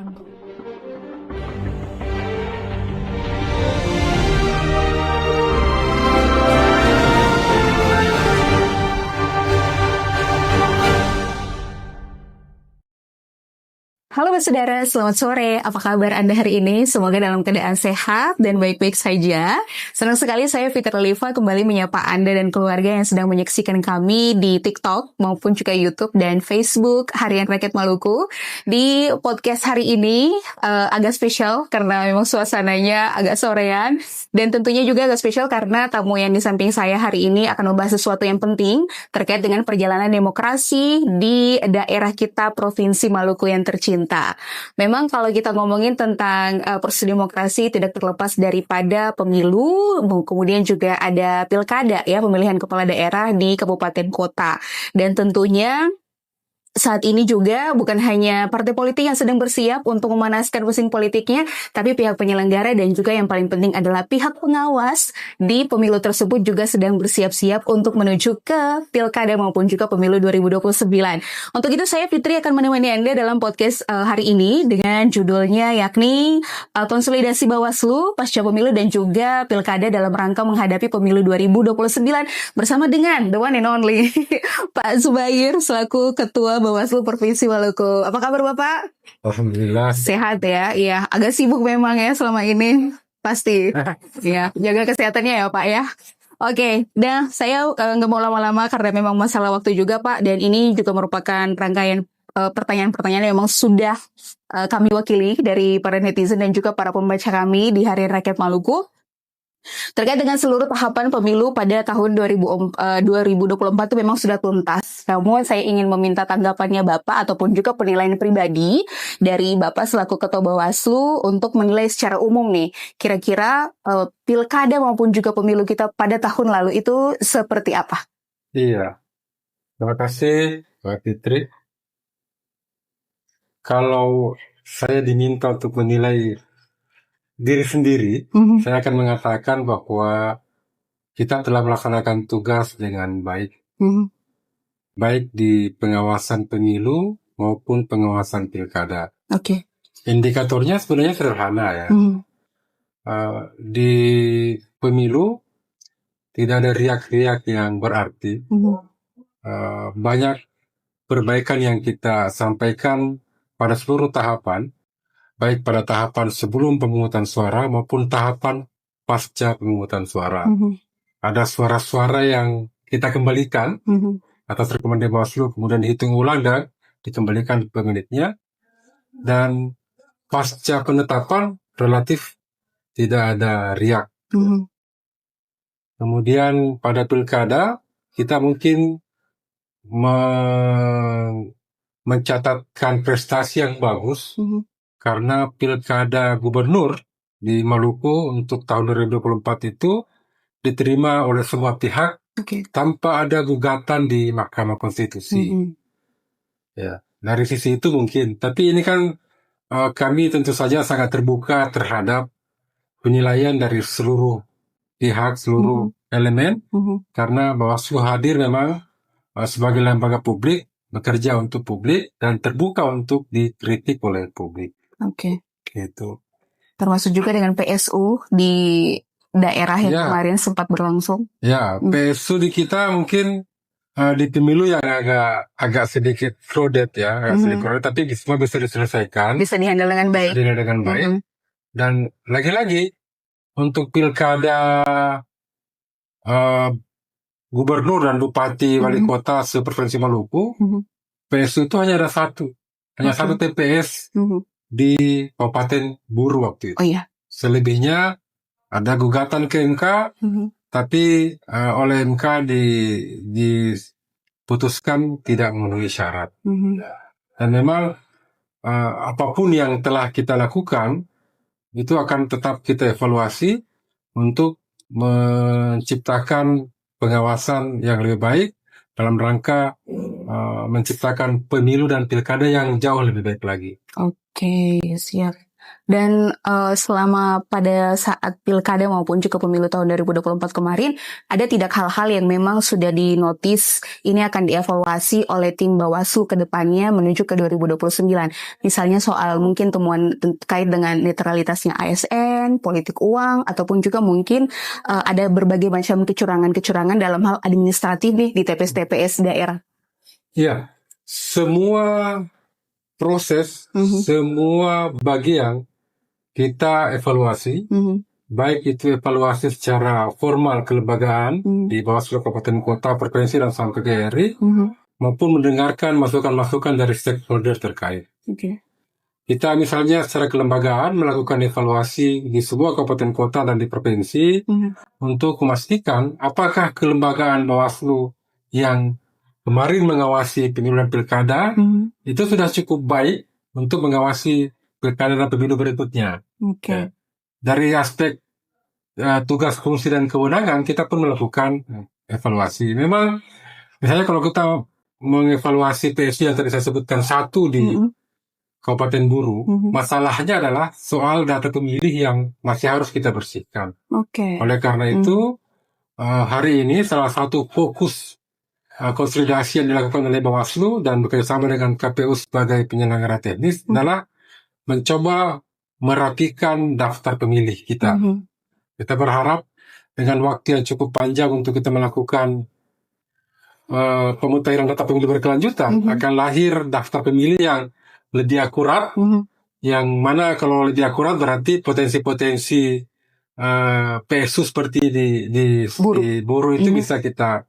Halo saudara, selamat sore. Apa kabar Anda hari ini? Semoga dalam keadaan sehat dan baik-baik saja. Senang sekali saya Fitri Oliva kembali menyapa Anda dan keluarga yang sedang menyaksikan kami di TikTok maupun juga YouTube dan Facebook Harian Rakyat Maluku. Di podcast hari ini agak spesial karena memang suasananya agak sorean. Dan tentunya juga agak spesial karena tamu yang di samping saya hari ini akan membahas sesuatu yang penting terkait dengan perjalanan demokrasi di daerah kita Provinsi Maluku yang tercinta. Memang kalau kita ngomongin tentang proses demokrasi tidak terlepas daripada pemilu, kemudian juga ada pilkada ya, pemilihan kepala daerah di kabupaten kota. Dan tentunya saat ini juga bukan hanya partai politik yang sedang bersiap untuk memanaskan mesin politiknya, tapi pihak penyelenggara dan juga yang paling penting adalah pihak pengawas di pemilu tersebut juga sedang bersiap-siap untuk menuju ke pilkada maupun juga pemilu 2029. Untuk itu saya Fitri akan menemani Anda dalam podcast hari ini dengan judulnya yakni konsolidasi Bawaslu pasca pemilu dan juga pilkada dalam rangka menghadapi pemilu 2029 bersama dengan the one and only Pak Zubair selaku Ketua Bawaslu Provinsi Maluku. Apa kabar Bapak? Alhamdulillah. Sehat ya? Iya, agak sibuk memang ya selama ini. Pasti. Ya, jaga kesehatannya ya Pak ya. Oke, dan saya nggak mau lama-lama karena memang masalah waktu juga Pak. Dan ini juga merupakan rangkaian pertanyaan-pertanyaan yang memang sudah kami wakili dari para netizen dan juga para pembaca kami di Harian Rakyat Maluku. Terkait dengan seluruh tahapan pemilu pada tahun 2024 itu memang sudah tuntas. Namun saya ingin meminta tanggapannya Bapak ataupun juga penilaian pribadi dari Bapak selaku Ketua Bawaslu untuk menilai secara umum nih. Kira-kira pilkada maupun juga pemilu kita pada tahun lalu itu seperti apa? Iya, terima kasih Mbak Fitri. Kalau saya diminta untuk menilai diri sendiri, saya akan mengatakan bahwa kita telah melaksanakan tugas dengan baik, baik di pengawasan pemilu maupun pengawasan pilkada. Oke. Indikatornya sebenarnya sederhana ya. Di pemilu tidak ada riak-riak yang berarti. Banyak perbaikan yang kita sampaikan pada seluruh tahapan, baik pada tahapan sebelum pemungutan suara maupun tahapan pasca pemungutan suara. Ada suara-suara yang kita kembalikan atas rekomendasi Bawaslu, kemudian dihitung ulang dan dikembalikan pemiliknya. Dan pasca penetapan relatif tidak ada riak. Kemudian pada pilkada kita mungkin mencatatkan prestasi yang bagus karena pilkada gubernur di Maluku untuk tahun 2024 itu diterima oleh semua pihak tanpa ada gugatan di Mahkamah Konstitusi. Ya, dari sisi itu mungkin. Tapi ini kan kami tentu saja sangat terbuka terhadap penilaian dari seluruh pihak, seluruh elemen, karena Bawaslu hadir memang sebagai lembaga publik, bekerja untuk publik dan terbuka untuk dikritik oleh publik. Oke. Gitu. Termasuk juga dengan PSU di daerah yang kemarin sempat berlangsung. Ya, PSU di kita mungkin di pemilu yang agak sedikit crowded ya, sedikit crowded, tapi semua bisa diselesaikan. Bisa dihandle dengan baik. Dan lagi-lagi untuk pilkada gubernur dan bupati wali kota seprovinsi Maluku, PSU itu hanya ada satu TPS di Kabupaten Buru waktu itu. Oh iya. Selebihnya ada gugatan ke MK, tapi oleh MK diputuskan tidak memenuhi syarat. Dan memang apapun yang telah kita lakukan itu akan tetap kita evaluasi untuk menciptakan pengawasan yang lebih baik dalam rangka menciptakan pemilu dan pilkada yang jauh lebih baik lagi. Oke, siap. Dan selama pada saat pilkada maupun juga pemilu tahun 2024 kemarin, ada tidak hal-hal yang memang sudah dinotis ini akan dievaluasi oleh tim Bawaslu ke depannya menuju ke 2029. Misalnya soal mungkin temuan terkait dengan netralitasnya ASN, politik uang, ataupun juga mungkin ada berbagai macam kecurangan-kecurangan dalam hal administratif nih di TPS-TPS daerah. Ya, semua proses, semua bagian kita evaluasi, baik itu evaluasi secara formal kelembagaan di Bawaslu Kabupaten Kota, Provinsi, dan sampai ke RI, maupun mendengarkan masukan-masukan dari stakeholder terkait. Kita misalnya secara kelembagaan melakukan evaluasi di sebuah kabupaten kota dan di provinsi untuk memastikan apakah kelembagaan Bawaslu yang kemarin mengawasi pemilu dan pilkada itu sudah cukup baik untuk mengawasi pilkada dan pemilu berikutnya. Ya. Dari aspek tugas, fungsi, dan kewenangan kita pun melakukan evaluasi. Memang misalnya kalau kita mengevaluasi PSU yang tadi saya sebutkan satu di Kabupaten Buru, masalahnya adalah soal data pemilih yang masih harus kita bersihkan. Oleh karena itu, hari ini salah satu fokus konsolidasi yang dilakukan oleh Bawaslu dan bekerjasama dengan KPU sebagai penyelenggara teknis adalah mencoba merapikan daftar pemilih kita. Kita berharap dengan waktu yang cukup panjang untuk kita melakukan pemutahiran data pemilih berkelanjutan, akan lahir daftar pemilih yang lebih akurat, yang mana kalau lebih akurat berarti potensi-potensi PSU seperti di Buru itu bisa kita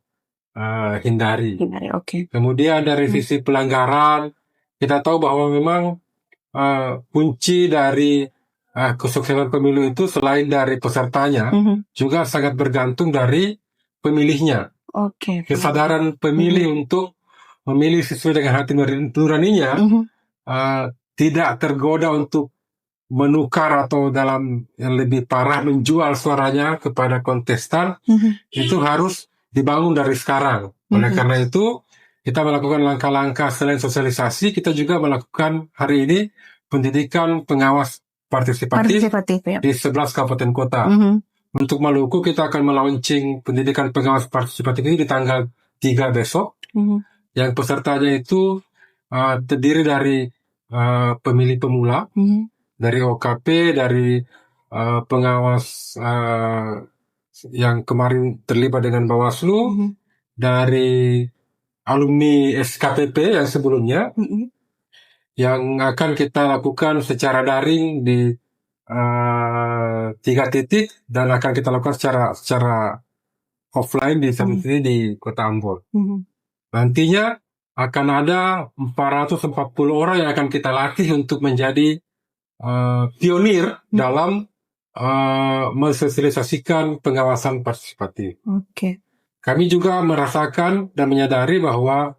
hindari. Kemudian dari sisi pelanggaran, kita tahu bahwa memang kunci dari kesuksesan pemilu itu selain dari pesertanya, juga sangat bergantung dari pemilihnya. Kesadaran pemilih untuk memilih sesuai dengan hati nuraninya, tidak tergoda untuk menukar atau dalam yang lebih parah menjual suaranya kepada kontestan, itu harus dibangun dari sekarang. Oleh karena itu, kita melakukan langkah-langkah selain sosialisasi, kita juga melakukan hari ini pendidikan pengawas partisipatif ya, di 11 kabupaten kota. Untuk Maluku, kita akan melaunching pendidikan pengawas partisipatif ini di tanggal 3 besok. Yang pesertanya itu terdiri dari pemilih pemula, dari OKP, dari pengawas yang kemarin terlibat dengan Bawaslu, dari alumni SKPP yang sebelumnya, yang akan kita lakukan secara daring di 3 titik dan akan kita lakukan secara offline di satu titik di Kota Ambon. Nantinya akan ada 440 orang yang akan kita latih untuk menjadi pionir dalam mensosialisasikan pengawasan partisipatif. Kami juga merasakan dan menyadari bahwa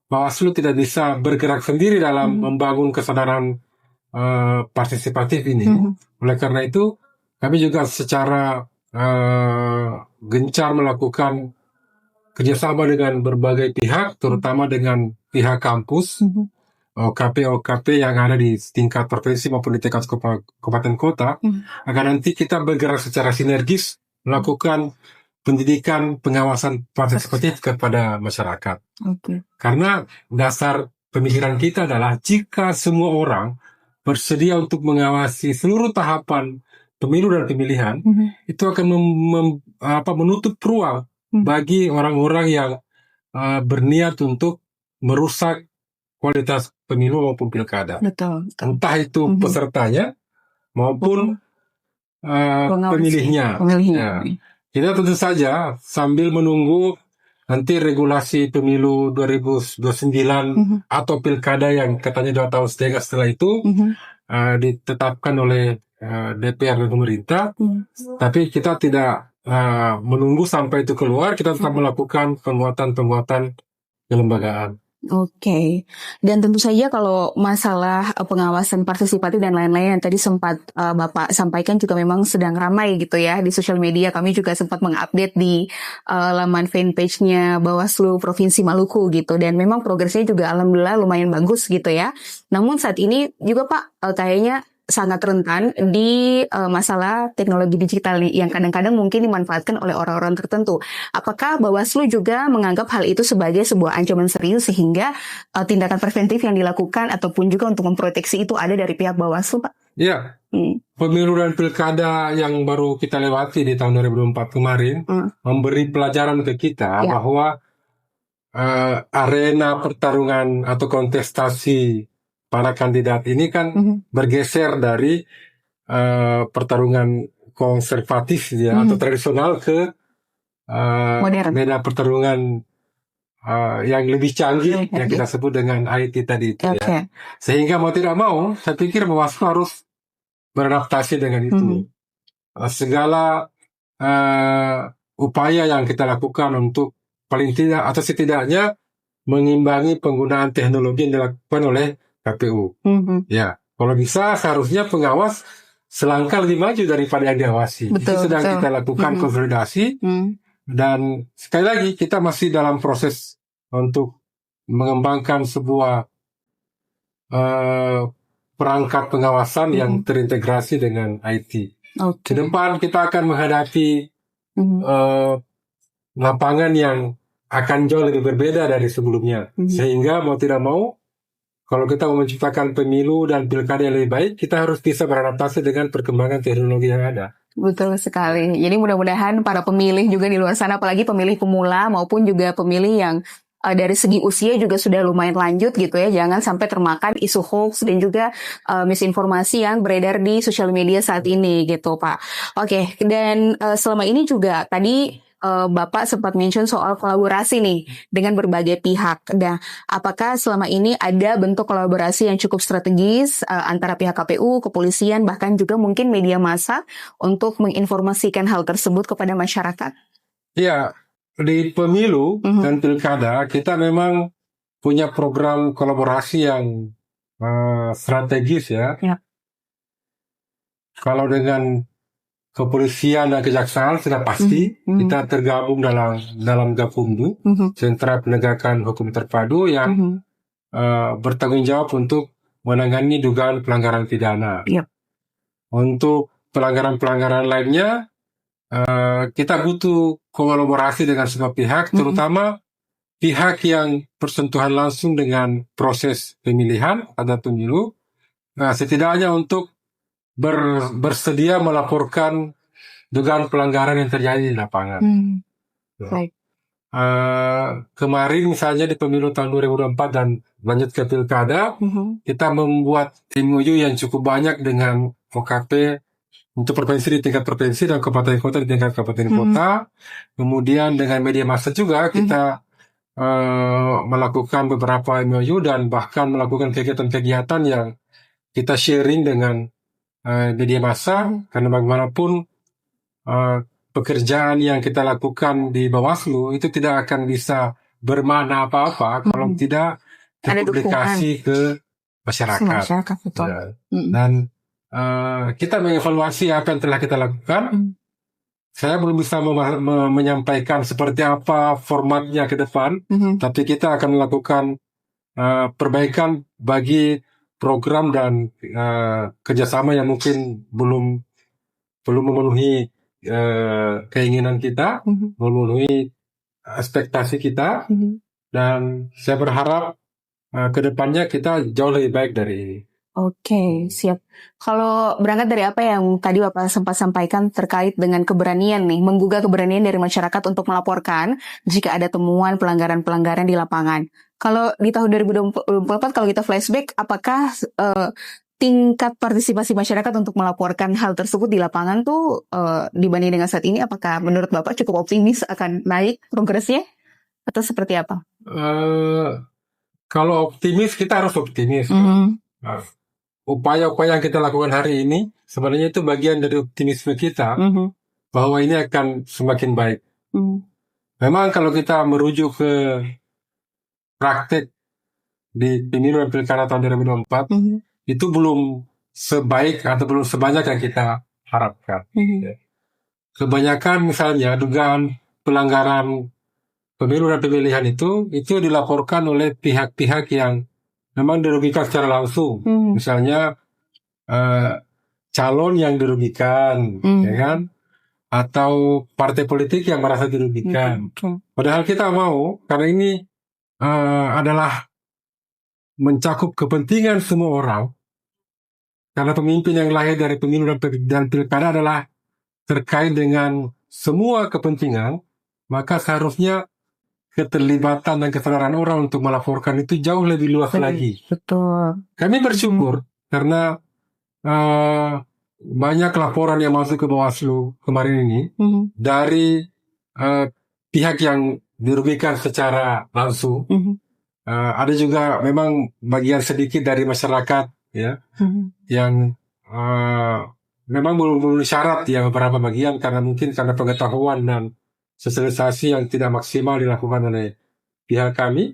Bawaslu tidak bisa bergerak sendiri dalam membangun kesadaran partisipatif ini. Oleh karena itu, kami juga secara gencar melakukan kerjasama dengan berbagai pihak, terutama dengan pihak kampus, OKP yang ada di tingkat provinsi maupun di tingkat kabupaten kota, agar nanti kita bergerak secara sinergis melakukan pendidikan pengawasan partisipatif kepada masyarakat. Karena dasar pemikiran kita adalah jika semua orang bersedia untuk mengawasi seluruh tahapan pemilu dan pemilihan, itu akan menutup ruang bagi orang-orang yang berniat untuk merusak kualitas pemilu maupun pilkada. Entah itu pesertanya maupun pemilihnya. Ya. Kita tentu saja sambil menunggu nanti regulasi pemilu 2029 atau pilkada yang katanya 2 tahun setengah setelah itu ditetapkan oleh DPR dan pemerintah. Tapi kita tidak menunggu sampai itu keluar, kita tetap melakukan penguatan-penguatan kelembagaan. Dan tentu saja kalau masalah pengawasan partisipatif dan lain-lain yang tadi sempat Bapak sampaikan juga memang sedang ramai gitu ya di sosial media. Kami juga sempat mengupdate di laman fanpage-nya Bawaslu Provinsi Maluku gitu, dan memang progresnya juga alhamdulillah lumayan bagus gitu ya. Namun saat ini juga Pak, kayaknya sangat rentan di masalah teknologi digital nih, yang kadang-kadang mungkin dimanfaatkan oleh orang-orang tertentu. Apakah Bawaslu juga menganggap hal itu sebagai sebuah ancaman serius sehingga tindakan preventif yang dilakukan ataupun juga untuk memproteksi itu ada dari pihak Bawaslu, Pak? Ya, pemilu dan pilkada yang baru kita lewati di tahun 2024 kemarin memberi pelajaran ke kita bahwa arena pertarungan atau kontestasi para kandidat ini kan bergeser dari pertarungan konservatif atau tradisional ke medan pertarungan yang lebih canggih yang kita sebut dengan IT tadi itu ya. Sehingga mau tidak mau, saya pikir Bawaslu harus beradaptasi dengan itu. Segala upaya yang kita lakukan untuk paling tidak atau setidaknya mengimbangi penggunaan teknologi yang dilakukan oleh KPU. Ya, kalau bisa seharusnya pengawas selangkah lebih maju daripada yang diawasi. Itu sedang kita lakukan konsolidasi. Dan sekali lagi kita masih dalam proses untuk mengembangkan sebuah perangkat pengawasan yang terintegrasi dengan IT. Ke depan kita akan menghadapi lapangan yang akan jauh lebih berbeda dari sebelumnya. Sehingga mau tidak mau, kalau kita mau menciptakan pemilu dan pilkada yang lebih baik, kita harus bisa beradaptasi dengan perkembangan teknologi yang ada. Betul sekali. Jadi mudah-mudahan para pemilih juga di luar sana, apalagi pemilih pemula maupun juga pemilih yang dari segi usia juga sudah lumayan lanjut gitu ya, jangan sampai termakan isu hoax dan juga misinformasi yang beredar di sosial media saat ini gitu, Pak. Oke, dan selama ini juga tadi Bapak sempat mention soal kolaborasi nih dengan berbagai pihak. Nah, apakah selama ini ada bentuk kolaborasi yang cukup strategis antara pihak KPU, kepolisian, bahkan juga mungkin media massa untuk menginformasikan hal tersebut kepada masyarakat? Iya. Di pemilu dan pilkada kita memang punya program kolaborasi yang strategis ya. Kalau dengan kepolisian dan kejaksaan sudah pasti kita tergabung dalam Gakumdu, Sentra Penegakan Hukum Terpadu yang bertanggung jawab untuk menangani dugaan pelanggaran pidana. Untuk pelanggaran-pelanggaran lainnya kita butuh kolaborasi dengan semua pihak, terutama pihak yang bersentuhan langsung dengan proses pemilihan atau pemilu. Setidaknya untuk bersedia melaporkan dugaan pelanggaran yang terjadi di lapangan. Kemarin misalnya di pemilu tahun 2024 dan lanjut ke pilkada, kita membuat MOU yang cukup banyak dengan OKP untuk provinsi di tingkat provinsi dan kabupaten kota di tingkat kabupaten kota. Kemudian dengan media massa juga kita melakukan beberapa MOU dan bahkan melakukan kegiatan-kegiatan yang kita sharing dengan media massa, karena bagaimanapun pekerjaan yang kita lakukan di Bawaslu itu tidak akan bisa bermakna apa-apa kalau tidak terpublikasi ke masyarakat. Dan kita mengevaluasi apa yang telah kita lakukan. Saya belum bisa menyampaikan seperti apa formatnya ke depan, tapi kita akan melakukan perbaikan bagi program dan kerjasama yang mungkin belum memenuhi keinginan kita, memenuhi ekspektasi kita, dan saya berharap ke depannya kita jauh lebih baik dari ini. Oke, siap. Kalau berangkat dari apa yang tadi Bapak sempat sampaikan terkait dengan keberanian nih, menggugah keberanian dari masyarakat untuk melaporkan jika ada temuan pelanggaran-pelanggaran di lapangan. Kalau di tahun 2024, kalau kita flashback, apakah tingkat partisipasi masyarakat untuk melaporkan hal tersebut di lapangan tuh dibanding dengan saat ini, apakah menurut Bapak cukup optimis akan naik progresnya? Atau seperti apa? Kalau optimis, kita harus optimis. Upaya-upaya yang kita lakukan hari ini sebenarnya itu bagian dari optimisme kita bahwa ini akan semakin baik. Memang kalau kita merujuk ke praktek di pemilu dan pilkada tahun 2024 itu belum sebaik atau belum sebanyak yang kita harapkan. Kebanyakan misalnya dugaan pelanggaran pemilu dan pemilihan itu dilaporkan oleh pihak-pihak yang memang dirugikan secara langsung. Misalnya eh, calon yang dirugikan, ya kan? Atau partai politik yang merasa dirugikan. Padahal kita mau, karena ini adalah mencakup kepentingan semua orang, karena pemimpin yang lahir dari pemilu dan pilkada adalah terkait dengan semua kepentingan, maka seharusnya keterlibatan dan kesadaran orang untuk melaporkan itu jauh lebih luas lagi. Betul. Kami bersyukur karena banyak laporan yang masuk ke Bawaslu kemarin ini dari pihak yang dirugikan secara langsung. Ada juga memang bagian sedikit dari masyarakat ya yang memang belum syarat ya beberapa bagian karena mungkin karena pengetahuan dan sosialisasi yang tidak maksimal dilakukan oleh pihak kami.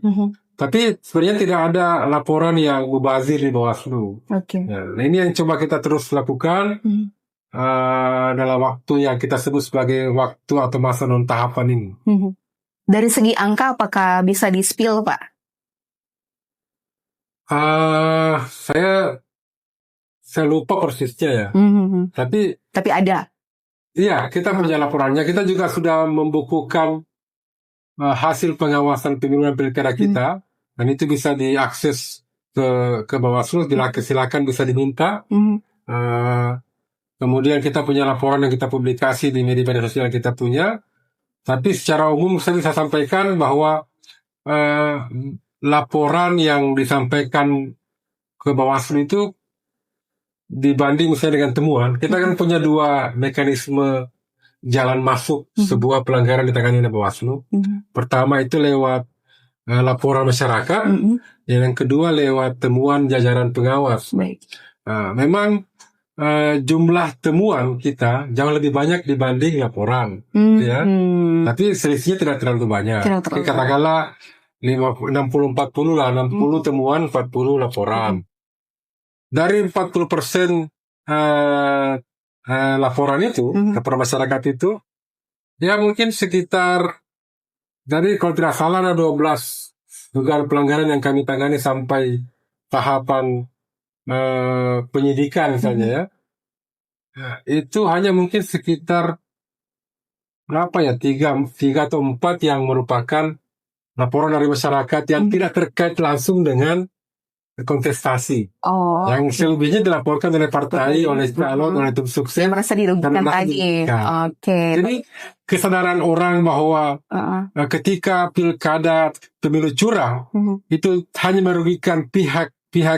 Tapi sebenarnya tidak ada laporan yang mubazir di Bawaslu. Ya, nah ini yang coba kita terus lakukan dalam waktu yang kita sebut sebagai waktu atau masa non tahapan ini. Dari segi angka apakah bisa di-spill, Pak? Saya lupa persisnya ya. Tapi ada. Iya, kita punya laporannya. Kita juga sudah membukukan hasil pengawasan pemilu dan pilkada kita, dan itu bisa diakses ke Bawaslu. Silakan bisa diminta. Kemudian kita punya laporan yang kita publikasi di media-media sosial yang kita punya. Tapi secara umum saya bisa sampaikan bahwa laporan yang disampaikan ke Bawaslu itu dibanding misalnya dengan temuan, kita kan punya dua mekanisme jalan masuk sebuah pelanggaran ditangani oleh Bawaslu. Pertama itu lewat laporan masyarakat, dan yang kedua lewat temuan jajaran pengawas. Memang jumlah temuan kita jauh lebih banyak dibanding laporan, ya. Tapi selisihnya tidak terlalu banyak. Katakanlah 60-40 lah, 60 temuan, 40 laporan. Dari 40% laporan itu kepada masyarakat itu, ya mungkin sekitar, jadi kalau tidak salah ada 12 dugaan pelanggaran yang kami tangani sampai tahapan penyidikan misalnya ya. Itu hanya mungkin sekitar berapa ya, 3 atau 4 yang merupakan laporan dari masyarakat yang tidak terkait langsung dengan kontestasi. Yang selebihnya dilaporkan oleh partai, oleh calon, oleh tim sukses. Yang merasa dirugikan tadi. Jadi kesadaran orang bahwa ketika pilkada pemilu curang itu hanya merugikan pihak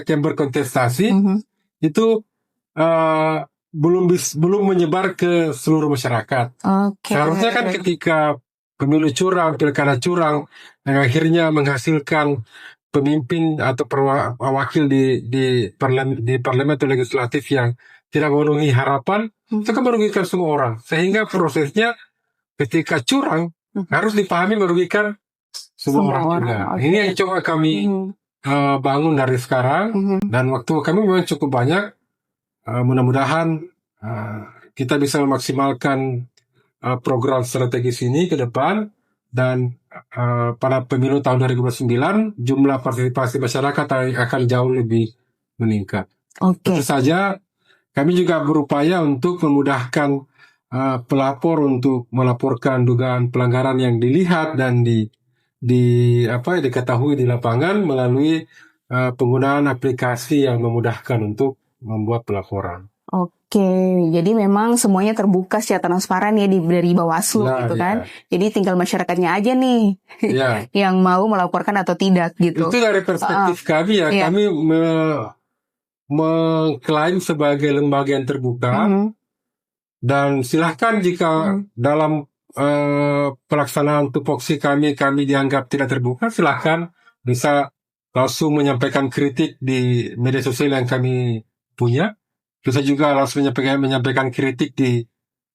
yang berkontestasi, itu belum menyebar ke seluruh masyarakat. Seharusnya kan ketika pemilu curang, pilkada curang, yang akhirnya menghasilkan pemimpin atau wakil di parlemen atau legislatif yang tidak memenuhi harapan, itu kan merugikan semua orang. Sehingga prosesnya ketika curang harus dipahami merugikan semua orang juga. Ini yang coba kami bangun dari sekarang, dan waktu kami memang cukup banyak. Mudah-mudahan kita bisa memaksimalkan program strategis ini ke depan, dan pada pemilu tahun 2029 jumlah partisipasi masyarakat akan jauh lebih meningkat. Tentu saja kami juga berupaya untuk memudahkan pelapor untuk melaporkan dugaan pelanggaran yang dilihat dan diketahui di lapangan melalui penggunaan aplikasi yang memudahkan untuk membuat pelaporan. Jadi memang semuanya terbuka secara transparan ya dari Bawaslu gitu kan. Jadi tinggal masyarakatnya aja nih yang mau melaporkan atau tidak gitu. Itu dari perspektif kami ya. Kami mengklaim sebagai lembaga yang terbuka, dan silahkan jika dalam pelaksanaan tupoksi kami dianggap tidak terbuka, silahkan bisa langsung menyampaikan kritik di media sosial yang kami punya. Bisa juga langsung menyampaikan kritik di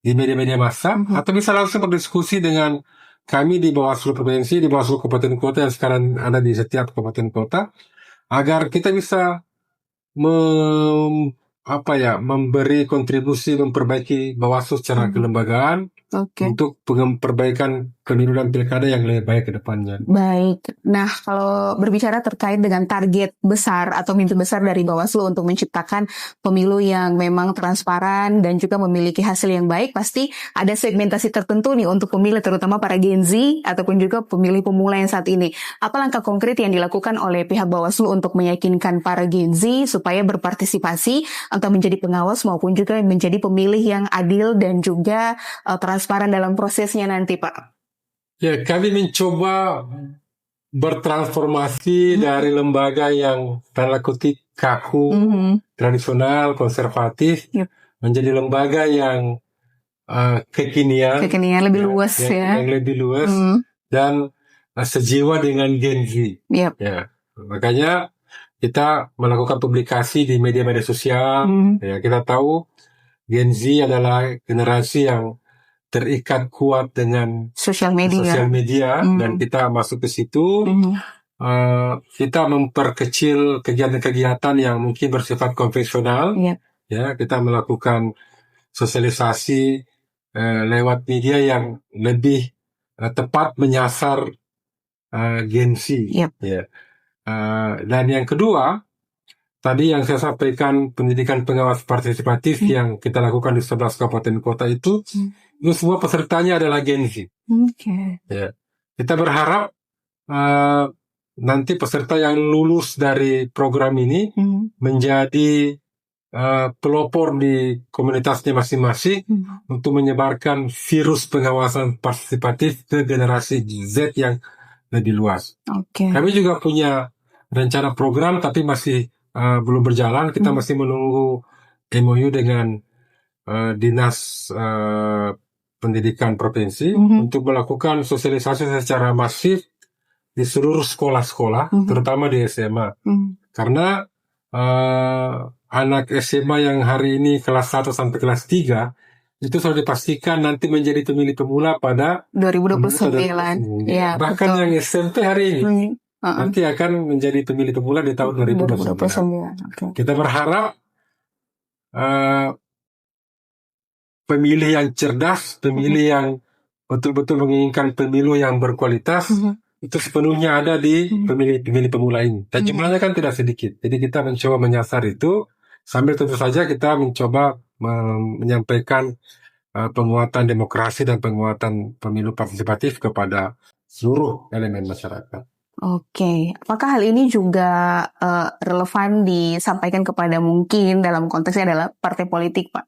media-media massa, atau bisa langsung berdiskusi dengan kami di Bawaslu Provinsi, di Bawaslu Kabupaten Kota yang sekarang ada di setiap kabupaten kota, agar kita bisa memberi kontribusi memperbaiki Bawaslu secara kelembagaan, Oke. untuk perbaikan pemilu dan pilkada yang lebih baik ke depannya. Baik. Nah, kalau berbicara terkait dengan target besar atau mimpi besar dari Bawaslu untuk menciptakan pemilu yang memang transparan dan juga memiliki hasil yang baik, pasti ada segmentasi tertentu nih untuk pemilih, terutama para Gen Z ataupun juga pemilih pemula yang saat ini. Apa langkah konkret yang dilakukan oleh pihak Bawaslu untuk meyakinkan para Gen Z supaya berpartisipasi atau menjadi pengawas maupun juga menjadi pemilih yang adil dan juga transparan dalam prosesnya nanti, Pak? Ya, kami mencoba bertransformasi dari lembaga yang tanda kutip kaku, tradisional, konservatif, menjadi lembaga yang kekinian, lebih luas yang lebih luas dan sejiwa dengan Gen Z. Ya, makanya kita melakukan publikasi di media-media sosial. Ya, kita tahu Gen Z adalah generasi yang terikat kuat dengan sosial media, dan kita masuk ke situ. Kita memperkecil kegiatan-kegiatan yang mungkin bersifat konvensional. Ya, kita melakukan sosialisasi lewat media yang lebih tepat menyasar Gen Z. Ya. Dan yang kedua, tadi yang saya sampaikan, pendidikan pengawas partisipatif yang kita lakukan di 11 kabupaten kota itu semua pesertanya adalah Gen Z. Ya. Kita berharap nanti peserta yang lulus dari program ini menjadi pelopor di komunitasnya masing-masing untuk menyebarkan virus pengawasan partisipatif ke generasi Z yang lebih luas. Kami juga punya rencana program tapi masih belum berjalan. Kita masih menunggu MOU dengan Dinas Pendidikan Provinsi untuk melakukan sosialisasi secara masif di seluruh sekolah-sekolah, terutama di SMA. Karena anak SMA yang hari ini kelas 1 sampai kelas 3 itu sudah dipastikan nanti menjadi pemilih pemula pada 2029. Ya, bahkan betul. Yang SMP hari ini nanti akan menjadi pemilih pemula di tahun 2029. Kita berharap pemilih yang cerdas, pemilih yang betul-betul menginginkan pemilu yang berkualitas, itu sepenuhnya ada di pemilih pemula ini. Dan jumlahnya kan tidak sedikit. Jadi kita mencoba menyasar itu, sambil tentu saja kita mencoba menyampaikan penguatan demokrasi dan penguatan pemilu partisipatif kepada seluruh elemen masyarakat. Oke, apakah hal ini juga relevan disampaikan kepada mungkin dalam konteksnya adalah partai politik, Pak?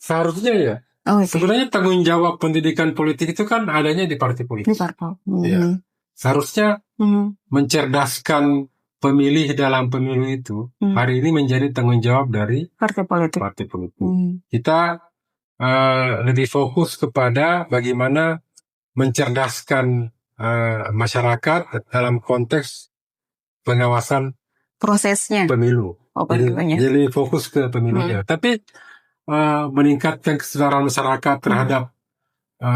Seharusnya ya. Sebenarnya tanggung jawab pendidikan politik itu kan adanya di partai politik. Di partai. Ya. Seharusnya mencerdaskan pemilih dalam pemilu itu hari ini menjadi tanggung jawab dari partai politik. Kita lebih fokus kepada bagaimana mencerdaskan masyarakat dalam konteks pengawasan prosesnya pemilu. Jadi fokus ke pemilunya. Tapi meningkatkan kesadaran masyarakat terhadap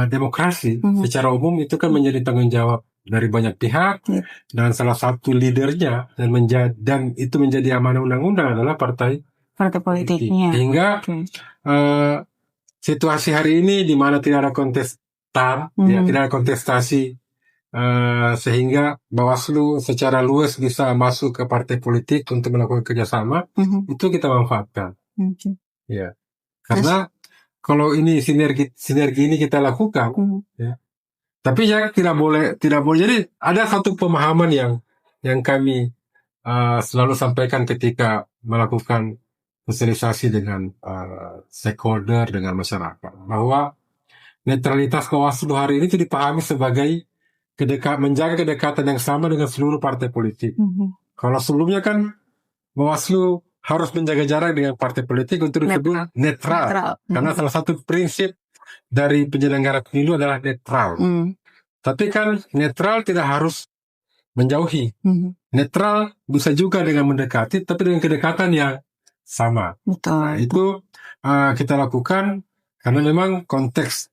demokrasi secara umum itu kan menjadi tanggung jawab dari banyak pihak dan salah satu leadernya dan itu menjadi amanah undang-undang adalah partai politiknya. Sehingga situasi hari ini di mana tidak ada kontestan, tidak ada kontestasi, sehingga Bawaslu secara luas bisa masuk ke partai politik untuk melakukan kerjasama, itu kita manfaatkan. Ya. Karena kalau ini sinergi ini kita lakukan, ya. Tapi ya tidak boleh. Jadi ada satu pemahaman yang kami selalu sampaikan ketika melakukan sosialisasi dengan stakeholder, dengan masyarakat, bahwa netralitas Bawaslu hari ini itu dipahami sebagai menjaga kedekatan yang sama dengan seluruh partai politik. Kalau sebelumnya kan Bawaslu harus menjaga jarak dengan partai politik untuk disebut netral. Karena salah satu prinsip dari penyelenggara pemilu adalah netral. Tapi kan netral tidak harus menjauhi. Netral bisa juga dengan mendekati, tapi dengan kedekatan yang sama. Nah, itu kita lakukan karena memang konteks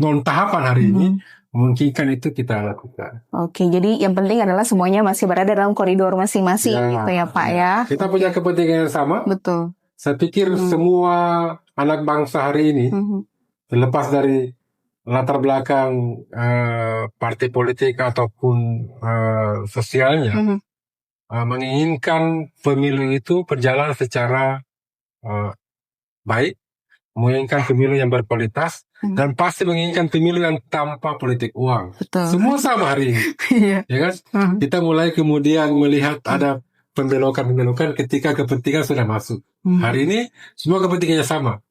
non-tahapan hari ini memungkinkan itu kita lakukan. Oke, jadi yang penting adalah semuanya masih berada dalam koridor masing-masing gitu ya Pak ya. Kita punya kepentingan yang sama. Betul. Saya pikir semua anak bangsa hari ini terlepas dari latar belakang partai politik ataupun sosialnya, menginginkan pemilu itu berjalan secara baik, menginginkan pemilu yang berkualitas, dan pasti menginginkan pemilu yang tanpa politik uang. Betul. Semua sama hari ini, ya kan? Kita mulai kemudian melihat ada pembelokan-pembelokan ketika kepentingan sudah masuk. Hari ini semua kepentingannya sama.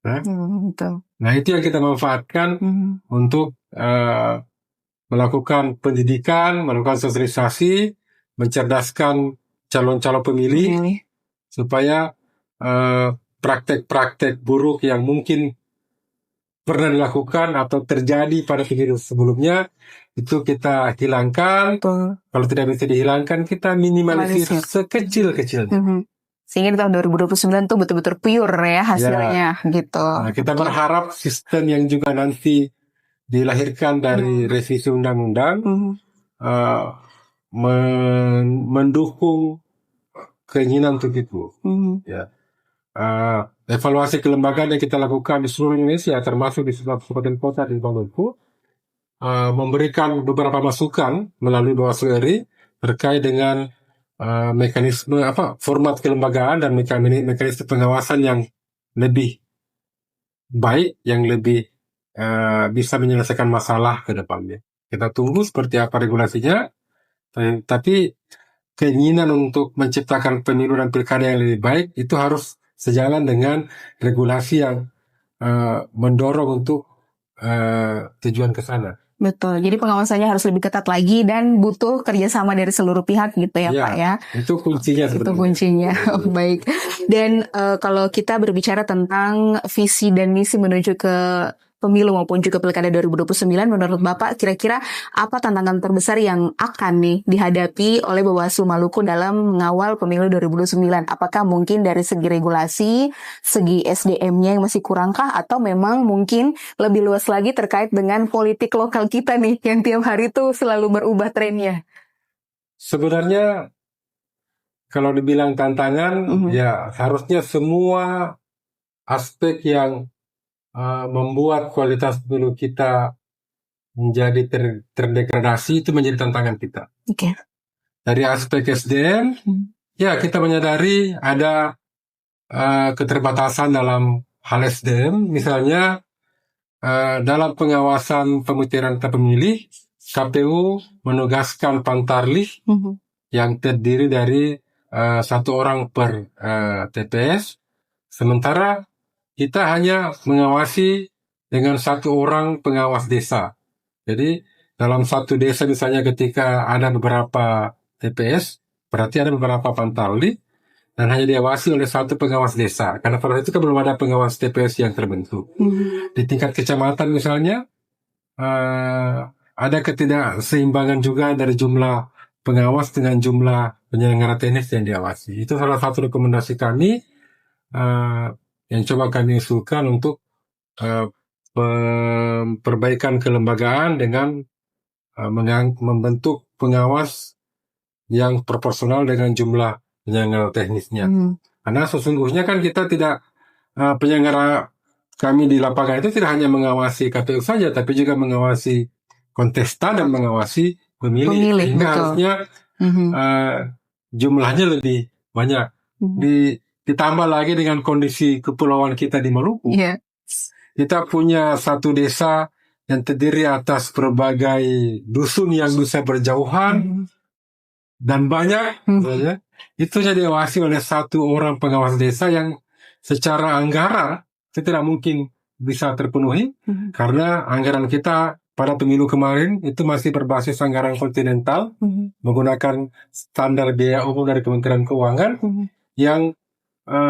Betul. Nah, itu yang kita manfaatkan untuk melakukan pendidikan, melakukan sosialisasi, mencerdaskan calon-calon pemilih supaya praktek-praktek buruk yang mungkin pernah dilakukan atau terjadi pada pemilu sebelumnya itu kita hilangkan. Kalau tidak bisa dihilangkan, kita minimalisir sekecil-kecilnya. Sehingga di tahun 2029 tuh betul-betul pure ya hasilnya gitu. Nah, kita berharap sistem yang juga nanti dilahirkan dari revisi undang-undang mendukung keinginan untuk itu. Ya. Evaluasi kelembagaan yang kita lakukan di seluruh Indonesia, termasuk di kabupaten kota di Maluku, memberikan beberapa masukan melalui Bawaslu RI terkait dengan mekanisme format kelembagaan dan mekanisme pengawasan yang lebih baik, yang lebih bisa menyelesaikan masalah ke depannya. Kita tunggu seperti apa regulasinya, tapi keinginan untuk menciptakan pemilu dan pilkada yang lebih baik itu harus sejalan dengan regulasi yang mendorong untuk tujuan ke sana. Betul, jadi pengawasannya harus lebih ketat lagi dan butuh kerjasama dari seluruh pihak gitu ya Pak ya. Itu kuncinya sebenarnya. Itu kuncinya, baik. Dan kalau kita berbicara tentang visi dan misi menuju ke pemilu maupun juga pilkada 2029, menurut Bapak kira-kira apa tantangan terbesar yang akan nih dihadapi oleh Bawaslu Maluku dalam mengawal pemilu 2029? Apakah mungkin dari segi regulasi, segi SDM-nya yang masih kurangkah, atau memang mungkin lebih luas lagi terkait dengan politik lokal kita nih yang tiap hari tuh selalu berubah trennya? Sebenarnya kalau dibilang tantangan, ya harusnya semua aspek yang membuat kualitas pemilu kita menjadi terdegradasi itu menjadi tantangan kita. Dari aspek SDM, ya kita menyadari ada keterbatasan dalam hal SDM, misalnya dalam pengawasan pemutihan data pemilih, KPU menugaskan pantarlih yang terdiri dari 1 orang per TPS, sementara kita hanya mengawasi dengan 1 orang pengawas desa. Jadi dalam satu desa misalnya ketika ada beberapa TPS, berarti ada beberapa pantarlih dan hanya diawasi oleh 1 pengawas desa. Karena pada itu kan belum ada pengawas TPS yang terbentuk. Di tingkat kecamatan misalnya, ada ketidakseimbangan juga dari jumlah pengawas dengan jumlah penyelenggara teknis yang diawasi. Itu salah satu rekomendasi kami yang coba kami usulkan untuk perbaikan kelembagaan dengan membentuk pengawas yang proporsional dengan jumlah penyelenggara teknisnya. Karena sesungguhnya kan kita tidak penyelenggara kami di lapangan itu tidak hanya mengawasi KPU saja, tapi juga mengawasi kontestan dan mengawasi pemilih. Sehingga harusnya jumlahnya lebih banyak. Ditambah lagi dengan kondisi kepulauan kita di Maluku. Kita punya 1 desa yang terdiri atas berbagai dusun yang bisa berjauhan dan banyak. Itu jadi diawasi oleh 1 orang pengawas desa yang secara anggaran itu tidak mungkin bisa terpenuhi karena anggaran kita pada pemilu kemarin itu masih berbasis anggaran kontinental menggunakan standar biaya umum dari Kementerian Keuangan yang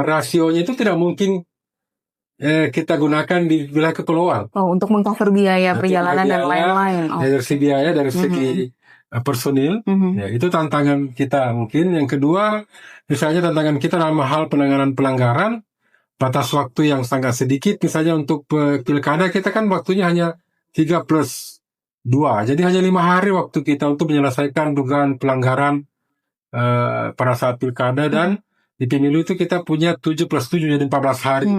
rasionya itu tidak mungkin kita gunakan di wilayah kepulauan. Untuk mengcover biaya perjalanan dan lain-lain. Dari segi biaya, dari segi personil, ya itu tantangan kita mungkin. Yang kedua, misalnya tantangan kita dalam hal penanganan pelanggaran, batas waktu yang sangat sedikit. Misalnya untuk pilkada kita kan waktunya hanya 3+2, jadi hanya 5 hari waktu kita untuk menyelesaikan dugaan pelanggaran pada saat pilkada, dan di pemilu itu kita punya 7+7 jadi 14 hari.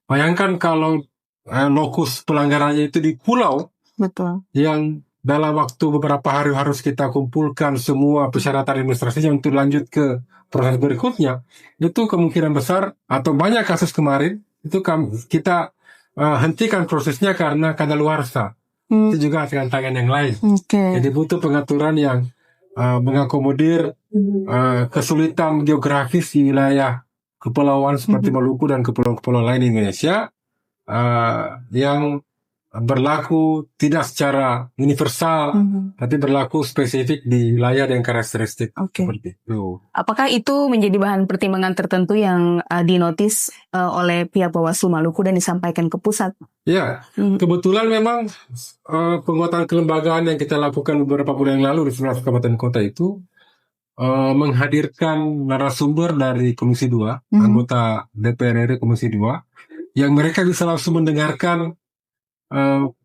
Bayangkan kalau lokus pelanggarannya itu di pulau, Betul. yang dalam waktu beberapa hari harus kita kumpulkan semua persyaratan administrasinya untuk lanjut ke proses berikutnya, itu kemungkinan besar atau banyak kasus kemarin itu kita hentikan prosesnya karena kadaluarsa. Itu juga tantangan yang lain. Jadi butuh pengaturan yang mengakomodir kesulitan geografis di wilayah kepulauan seperti Maluku dan kepulauan-kepulauan lain di Indonesia, yang berlaku tidak secara universal, tapi berlaku spesifik di wilayah dan karakteristik seperti itu. Apakah itu menjadi bahan pertimbangan tertentu yang dinotis oleh pihak Bawaslu Maluku dan disampaikan ke pusat? Ya, kebetulan memang penguatan kelembagaan yang kita lakukan beberapa bulan yang lalu di 11 kabupaten kota itu menghadirkan narasumber dari Komisi 2, anggota DPR RI Komisi 2, yang mereka bisa langsung mendengarkan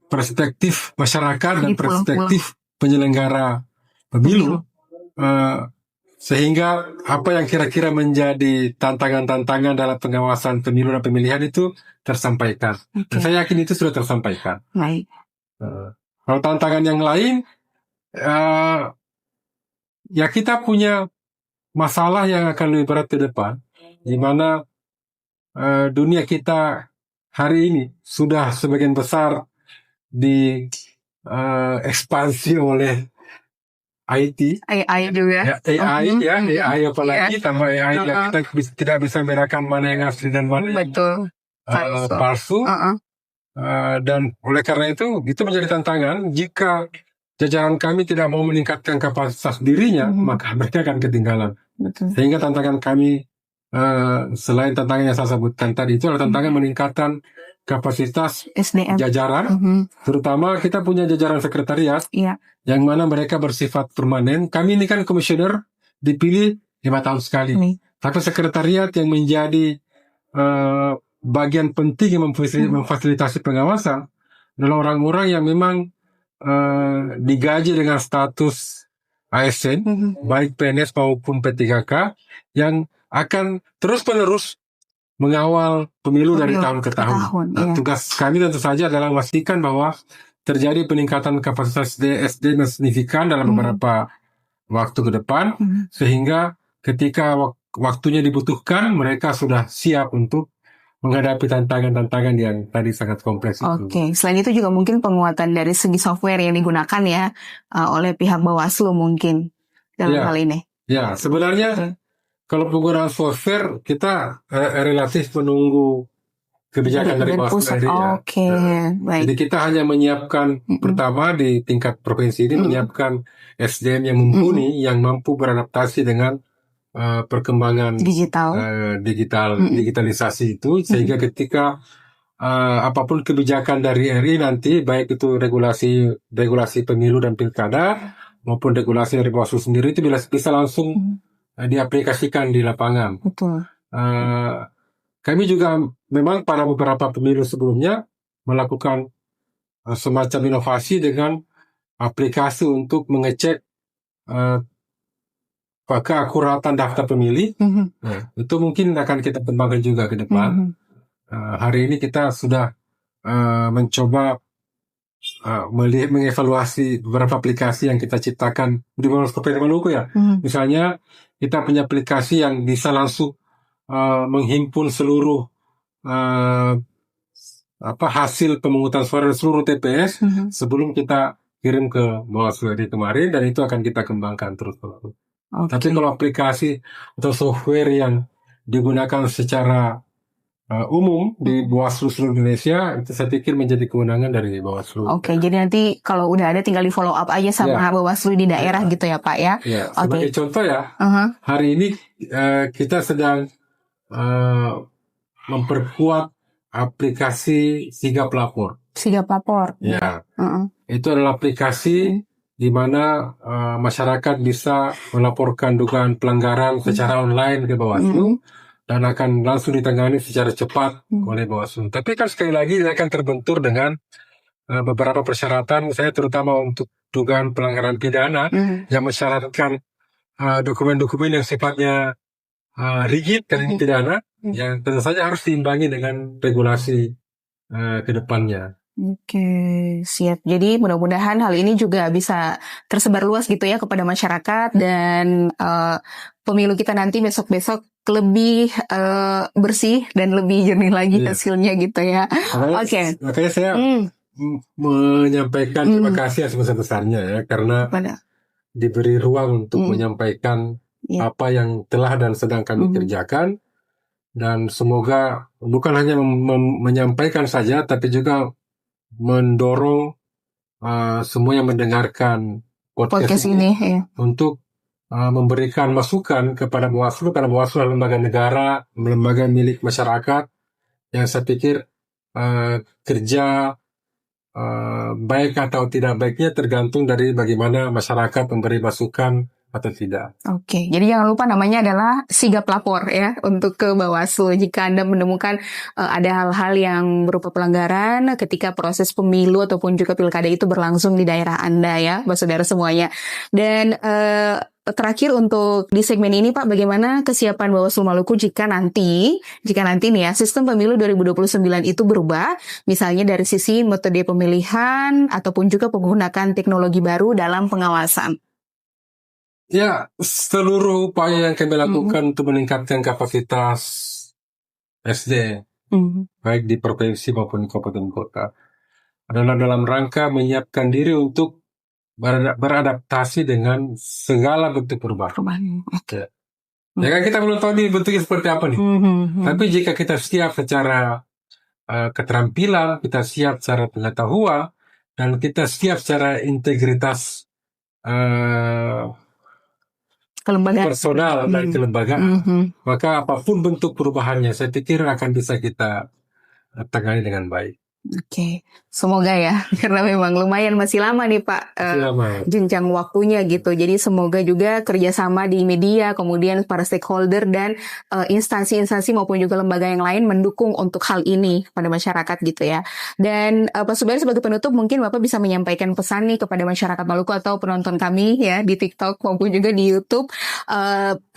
perspektif masyarakat dan perspektif penyelenggara pemilu, sehingga apa yang kira-kira menjadi tantangan-tantangan dalam pengawasan pemilu dan pemilihan itu tersampaikan. Dan saya yakin itu sudah tersampaikan. Baik. Kalau tantangan yang lain, ya kita punya masalah yang akan lebih berat ke depan, di mana dunia kita hari ini sudah sebagian besar di ekspansi oleh IT, AI juga. AI apalagi tambah AI yang kita tidak bisa membedakan mana yang asli dan mana yang palsu. Dan oleh karena itu menjadi tantangan. Jika jajaran kami tidak mau meningkatkan kapasitas dirinya, maka mereka akan ketinggalan. Sehingga tantangan kami, selain tantangan yang saya sebutkan tadi, itu adalah tantangan meningkatkan kapasitas SDM jajaran, terutama kita punya jajaran sekretariat, yang mana mereka bersifat permanen. Kami ini kan komisioner dipilih 5 tahun sekali, tapi sekretariat yang menjadi bagian penting yang memfasilitasi pengawasan adalah orang-orang yang memang digaji dengan status ASN, baik PNS maupun P3K, yang akan terus-menerus mengawal pemilu dari tahun ke tahun. Tugas kami tentu saja adalah memastikan bahwa terjadi peningkatan kapasitas SDM yang signifikan dalam beberapa waktu ke depan, sehingga ketika waktunya dibutuhkan, mereka sudah siap untuk menghadapi tantangan-tantangan yang tadi sangat kompleks itu. Selain itu juga mungkin penguatan dari segi software yang digunakan ya oleh pihak Bawaslu mungkin dalam hal ini. Ya, sebenarnya kalau penggunaan software kita relatif menunggu kebijakan dari Bawaslu. Jadi kita hanya menyiapkan pertama di tingkat provinsi ini menyiapkan SDM yang mumpuni, yang mampu beradaptasi dengan perkembangan digitalisasi itu, sehingga ketika apapun kebijakan dari RI nanti, baik itu regulasi pemilu dan pilkada maupun regulasi dari Bawaslu sendiri, itu bisa langsung diaplikasikan di lapangan. Kami juga memang pada beberapa pemilu sebelumnya melakukan semacam inovasi dengan aplikasi untuk mengecek keakuratan daftar pemilih. Itu mungkin akan kita kembangkan juga ke depan. Hari ini kita sudah mencoba mengevaluasi beberapa aplikasi yang kita ciptakan di Maluku ya. Misalnya kita punya aplikasi yang bisa langsung menghimpun seluruh hasil pemungutan suara dari seluruh TPS sebelum kita kirim ke Bawaslu RI kemarin, dan itu akan kita kembangkan terus. Tapi kalau aplikasi atau software yang digunakan secara umum di Bawaslu seluruh Indonesia, itu saya pikir menjadi kewenangan dari Bawaslu. Jadi nanti kalau udah ada tinggal di follow up aja sama Bawaslu di daerah gitu ya Pak ya. Sebagai contoh ya, hari ini kita sedang memperkuat aplikasi Sigap Lapor. Sigap Lapor. Itu adalah aplikasi di mana masyarakat bisa melaporkan dugaan pelanggaran secara online ke Bawaslu dan akan langsung ditangani secara cepat oleh Bawaslu. Tapi kan sekali lagi dia akan terbentur dengan beberapa persyaratan, saya terutama untuk dugaan pelanggaran pidana yang mensyaratkan dokumen-dokumen yang sifatnya rigid dan pidana, yang tentu saja harus diimbangi dengan regulasi ke depannya. Oke, siap. Jadi mudah-mudahan hal ini juga bisa tersebar luas gitu ya kepada masyarakat dan pemilu kita nanti besok-besok lebih bersih dan lebih jernih lagi Iya. hasilnya gitu ya. Oke. Makanya saya menyampaikan terima kasih yang sebesar-besarnya ya, karena diberi ruang untuk menyampaikan apa yang telah dan sedang kami kerjakan, dan semoga bukan hanya menyampaikan saja, tapi juga mendorong semua yang mendengarkan podcast ini ya, untuk memberikan masukan kepada Bawaslu, karena Bawaslu adalah lembaga negara, lembaga milik masyarakat yang saya pikir kerja baik atau tidak baiknya tergantung dari bagaimana masyarakat memberi masukan atau tidak. Oke, jadi jangan lupa namanya adalah sigap lapor ya untuk ke Bawaslu jika Anda menemukan ada hal-hal yang berupa pelanggaran ketika proses pemilu ataupun juga pilkada itu berlangsung di daerah Anda ya, saudara semuanya. Dan terakhir untuk di segmen ini Pak, bagaimana kesiapan Bawaslu Maluku jika nanti nih ya sistem pemilu 2029 itu berubah, misalnya dari sisi metode pemilihan ataupun juga penggunaan teknologi baru dalam pengawasan. Ya, seluruh upaya yang kami lakukan untuk meningkatkan kapasitas SD, baik di provinsi maupun di kabupaten kota, adalah dalam rangka menyiapkan diri untuk beradaptasi dengan segala bentuk perubahan. Okay. Ya kan kita belum tahu nih bentuknya seperti apa nih. Tapi jika kita siap secara keterampilan, kita siap secara pengetahuan, dan kita siap secara integritas kelembagaan, personal dan kelembagaan, maka apapun bentuk perubahannya, saya pikir akan bisa kita tangani dengan baik. Oke, semoga ya, karena memang lumayan masih lama nih Pak jenjang waktunya gitu. Jadi semoga juga kerjasama di media, kemudian para stakeholder dan instansi-instansi maupun juga lembaga yang lain mendukung untuk hal ini pada masyarakat gitu ya. Dan Pak Subari sebagai penutup mungkin Bapak bisa menyampaikan pesan nih kepada masyarakat Maluku atau penonton kami ya di TikTok maupun juga di YouTube,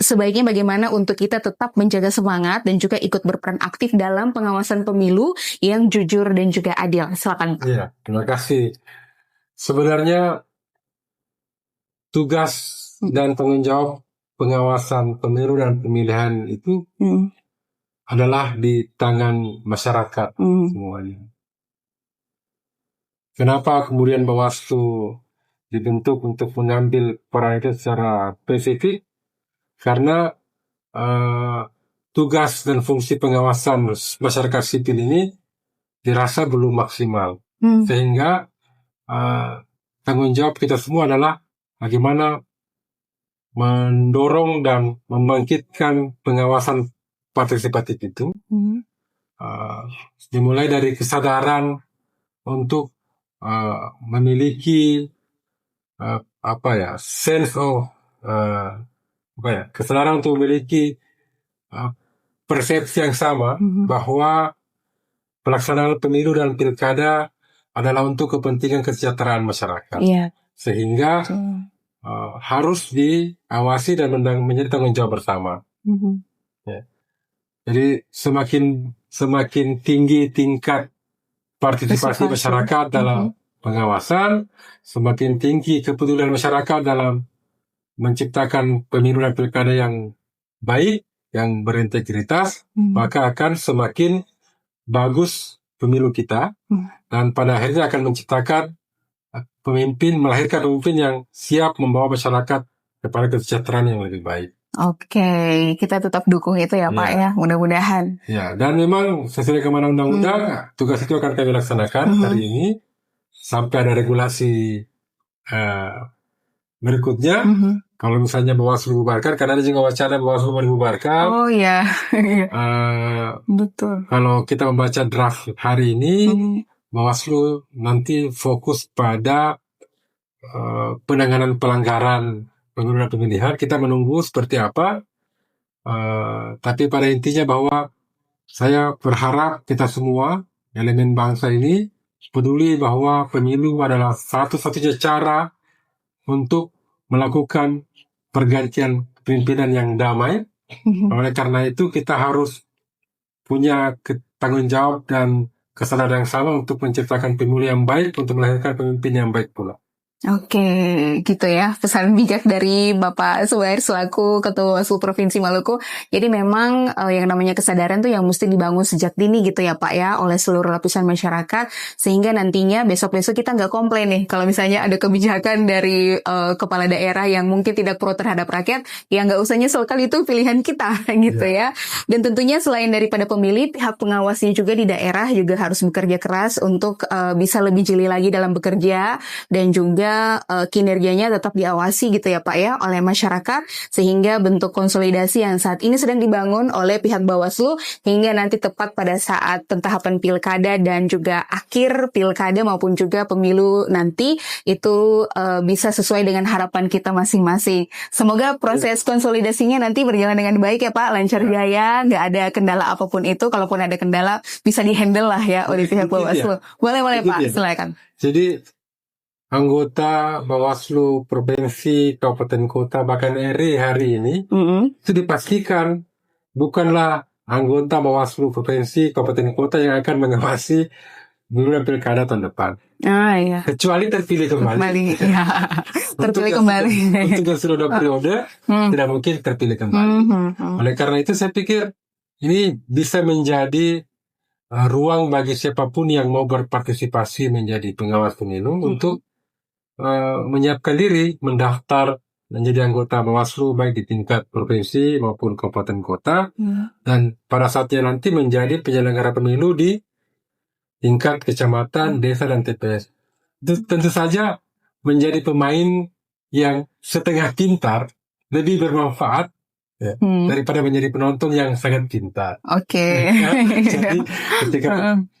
sebaiknya bagaimana untuk kita tetap menjaga semangat dan juga ikut berperan aktif dalam pengawasan pemilu yang jujur dan juga adil. Silakan. Iya, terima kasih. Sebenarnya tugas dan tanggung jawab pengawasan pemilu dan pemilihan itu adalah di tangan masyarakat semuanya. Kenapa kemudian Bawaslu dibentuk untuk mengambil peran itu secara spesifik? Karena tugas dan fungsi pengawasan masyarakat sipil ini dirasa belum maksimal, sehingga tanggung jawab kita semua adalah bagaimana mendorong dan membangkitkan pengawasan partisipatif itu, dimulai dari kesadaran untuk memiliki sense of kesadaran untuk memiliki persepsi yang sama bahwa pelaksanaan pemilu dan pilkada adalah untuk kepentingan kesejahteraan masyarakat. Sehingga harus diawasi dan menjadi tanggung jawab bersama. Ya. Jadi semakin tinggi tingkat partisipasi masyarakat dalam pengawasan, semakin tinggi kepedulian masyarakat dalam menciptakan pemilu dan pilkada yang baik, yang berintegritas, maka akan semakin bagus pemilu kita, dan pada akhirnya akan menciptakan melahirkan pemimpin yang siap membawa masyarakat kepada kesejahteraan yang lebih baik. Oke, kita tetap dukung itu ya Pak ya, mudah-mudahan. Ya, dan memang sesuai kemenangan undang-undang, tugas itu akan kami laksanakan hari ini, sampai ada regulasi berikutnya. Kalau misalnya Bawaslu dibubarkan, karena ada juga wacana Bawaslu mau dibubarkan. Oh iya. Betul. Kalau kita membaca draft hari ini, Bawaslu nanti fokus pada penanganan pelanggaran pemilu dan pemilihan. Kita menunggu seperti apa. Tapi pada intinya bahwa saya berharap kita semua, elemen bangsa ini, peduli bahwa pemilu adalah satu-satunya cara untuk melakukan pergantian pimpinan yang damai. Oleh karena itu kita harus punya tanggung jawab dan kesadaran yang sama untuk menciptakan pemilu yang baik, untuk melahirkan pemimpin yang baik pula. Oke, gitu ya. Pesan bijak dari Bapak Subair selaku Ketua Bawaslu Provinsi Maluku. Jadi memang yang namanya kesadaran tuh yang mesti dibangun sejak dini gitu ya Pak ya, oleh seluruh lapisan masyarakat. Sehingga nantinya besok-besok kita nggak komplain nih. Kalau misalnya ada kebijakan dari kepala daerah yang mungkin tidak pro terhadap rakyat, ya nggak usah nyesel kali itu pilihan kita gitu ya. Dan tentunya selain daripada pemilih, pihak pengawasnya juga di daerah juga harus bekerja keras untuk bisa lebih jeli lagi dalam bekerja dan juga kinerjanya tetap diawasi gitu ya Pak ya oleh masyarakat, sehingga bentuk konsolidasi yang saat ini sedang dibangun oleh pihak Bawaslu hingga nanti tepat pada saat tahapan pilkada dan juga akhir pilkada maupun juga pemilu nanti itu bisa sesuai dengan harapan kita masing-masing. Semoga proses konsolidasinya nanti berjalan dengan baik ya Pak, lancar jaya, nggak ada kendala apapun itu. Kalaupun ada kendala bisa dihandle lah ya oleh pihak Bawaslu. Boleh Pak, silakan. Jadi anggota Bawaslu Provinsi, Kabupaten Kota, bahkan RI hari ini itu dipastikan bukanlah anggota Bawaslu Provinsi, Kabupaten Kota yang akan mengawasi pemilu dan pilkada tahun depan. Iya. Kecuali terpilih kembali. Ya. Terpilih kembali. Untuk yang sudah periode tidak mungkin terpilih kembali. Oleh karena itu saya pikir ini bisa menjadi ruang bagi siapapun yang mau berpartisipasi menjadi pengawas pemilu untuk menyiapkan diri mendaftar menjadi anggota Bawaslu baik di tingkat provinsi maupun kabupaten kota dan pada saatnya nanti menjadi penyelenggara pemilu di tingkat kecamatan, desa dan TPS. Itu tentu saja menjadi pemain yang setengah pintar, lebih bermanfaat daripada menjadi penonton yang sangat pintar. Oke. Jadi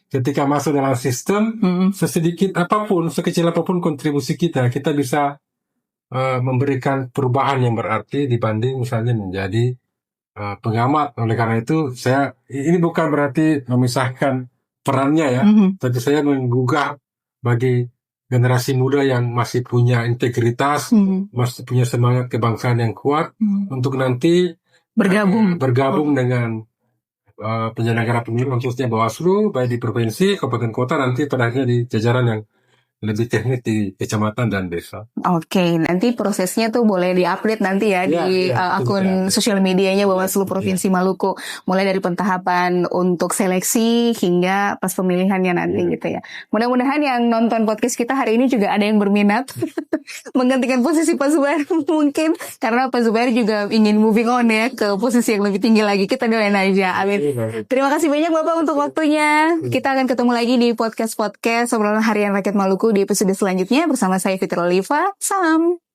ketika masuk dalam sistem, sesedikit apapun, sekecil apapun kontribusi kita bisa memberikan perubahan yang berarti dibanding misalnya menjadi pengamat. Oleh karena itu, ini bukan berarti memisahkan perannya ya, tapi saya menggugah bagi generasi muda yang masih punya integritas, masih punya semangat kebangsaan yang kuat untuk nanti bergabung dengan penyelenggara pemilu khususnya Bawaslu baik di provinsi, kabupaten kota, nanti pada akhirnya di jajaran yang lebih teknis di kecamatan dan desa. Oke, nanti prosesnya tuh boleh di-update nanti ya di akun sosial medianya Bawaslu Provinsi Maluku, mulai dari pentahapan untuk seleksi hingga pas pemilihannya nanti gitu ya. Mudah-mudahan yang nonton podcast kita hari ini juga ada yang berminat menggantikan posisi Pak Subair mungkin, karena Pak Subair juga ingin moving on ya ke posisi yang lebih tinggi lagi. Kita doain aja, amin. Terima kasih banyak Bapak untuk waktunya. Kita akan ketemu lagi di podcast obrolan harian rakyat Maluku di episode selanjutnya bersama saya Fitri Oliva. Salam.